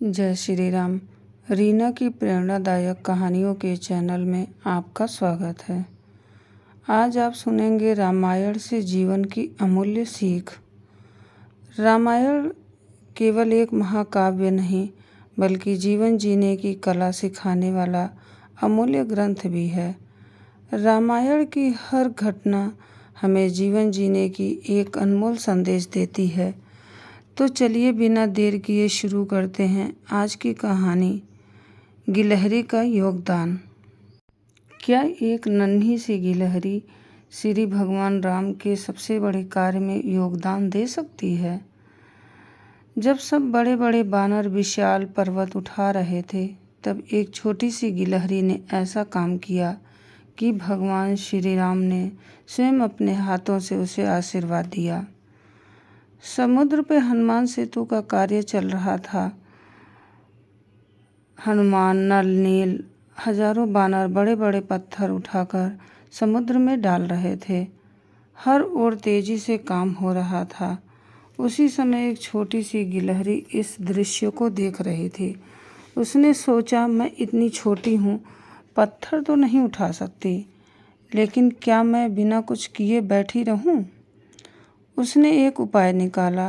जय श्री राम। रीना की प्रेरणादायक कहानियों के चैनल में आपका स्वागत है। आज आप सुनेंगे रामायण से जीवन की अमूल्य सीख। रामायण केवल एक महाकाव्य नहीं बल्कि जीवन जीने की कला सिखाने वाला अमूल्य ग्रंथ भी है। रामायण की हर घटना हमें जीवन जीने की एक अनमोल संदेश देती है। तो चलिए बिना देर किए शुरू करते हैं आज की कहानी, गिलहरी का योगदान। क्या एक नन्ही सी गिलहरी श्री भगवान राम के सबसे बड़े कार्य में योगदान दे सकती है? जब सब बड़े बड़े बानर विशाल पर्वत उठा रहे थे, तब एक छोटी सी गिलहरी ने ऐसा काम किया कि भगवान श्री राम ने स्वयं अपने हाथों से उसे आशीर्वाद दिया। समुद्र पे हनुमान सेतु का कार्य चल रहा था। हनुमान, नल, नील, हजारों बानर बड़े बड़े पत्थर उठाकर समुद्र में डाल रहे थे। हर ओर तेजी से काम हो रहा था। उसी समय एक छोटी सी गिलहरी इस दृश्य को देख रही थी। उसने सोचा, मैं इतनी छोटी हूँ, पत्थर तो नहीं उठा सकती, लेकिन क्या मैं बिना कुछ किए बैठी रहूँ? उसने एक उपाय निकाला।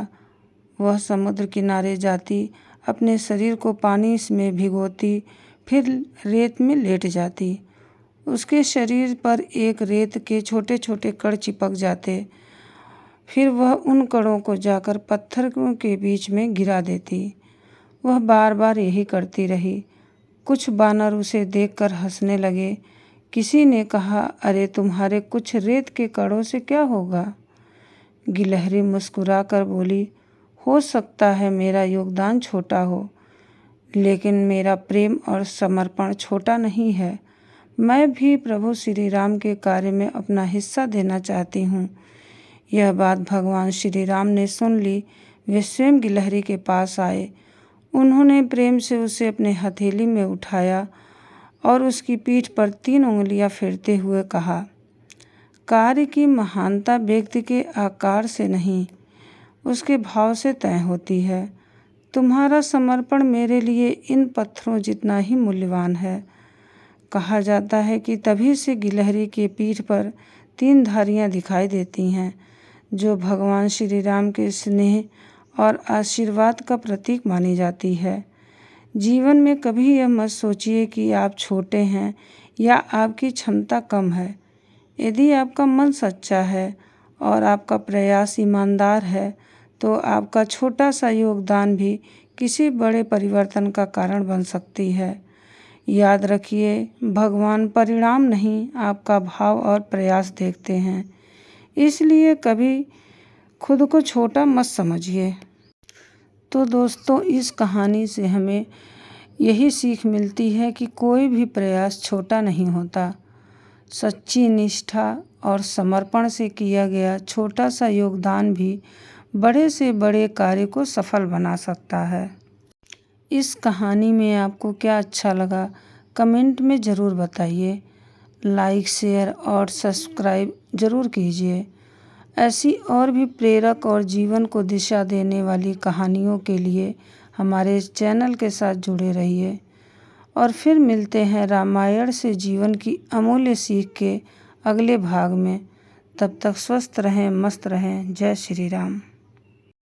वह समुद्र किनारे जाती, अपने शरीर को पानी में भिगोती, फिर रेत में लेट जाती। उसके शरीर पर एक रेत के छोटे छोटे कण चिपक जाते। फिर वह उन कणों को जाकर पत्थरों के बीच में गिरा देती। वह बार बार यही करती रही। कुछ बानर उसे देखकर हंसने लगे। किसी ने कहा, अरे तुम्हारे कुछ रेत के कणों से क्या होगा? गिलहरी मुस्कुराकर बोली, हो सकता है मेरा योगदान छोटा हो, लेकिन मेरा प्रेम और समर्पण छोटा नहीं है। मैं भी प्रभु श्री राम के कार्य में अपना हिस्सा देना चाहती हूँ। यह बात भगवान श्री राम ने सुन ली। वे स्वयं गिलहरी के पास आए। उन्होंने प्रेम से उसे अपने हथेली में उठाया और उसकी पीठ पर 3 उंगलियां फेरते हुए कहा, कार्य की महानता व्यक्ति के आकार से नहीं, उसके भाव से तय होती है। तुम्हारा समर्पण मेरे लिए इन पत्थरों जितना ही मूल्यवान है। कहा जाता है कि तभी से गिलहरी के पीठ पर 3 धारियां दिखाई देती हैं, जो भगवान श्री राम के स्नेह और आशीर्वाद का प्रतीक मानी जाती है। जीवन में कभी यह मत सोचिए कि आप छोटे हैं या आपकी क्षमता कम है। यदि आपका मन सच्चा है और आपका प्रयास ईमानदार है, तो आपका छोटा सा योगदान भी किसी बड़े परिवर्तन का कारण बन सकती है। याद रखिए, भगवान परिणाम नहीं, आपका भाव और प्रयास देखते हैं। इसलिए कभी खुद को छोटा मत समझिए। तो दोस्तों, इस कहानी से हमें यही सीख मिलती है कि कोई भी प्रयास छोटा नहीं होता। सच्ची निष्ठा और समर्पण से किया गया छोटा सा योगदान भी बड़े से बड़े कार्य को सफल बना सकता है। इस कहानी में आपको क्या अच्छा लगा, कमेंट में ज़रूर बताइए। लाइक, शेयर और सब्सक्राइब ज़रूर कीजिए। ऐसी और भी प्रेरक और जीवन को दिशा देने वाली कहानियों के लिए हमारे चैनल के साथ जुड़े रहिए। और फिर मिलते हैं रामायण से जीवन की अमूल्य सीख के अगले भाग में। तब तक स्वस्थ रहें, मस्त रहें। जय श्री राम।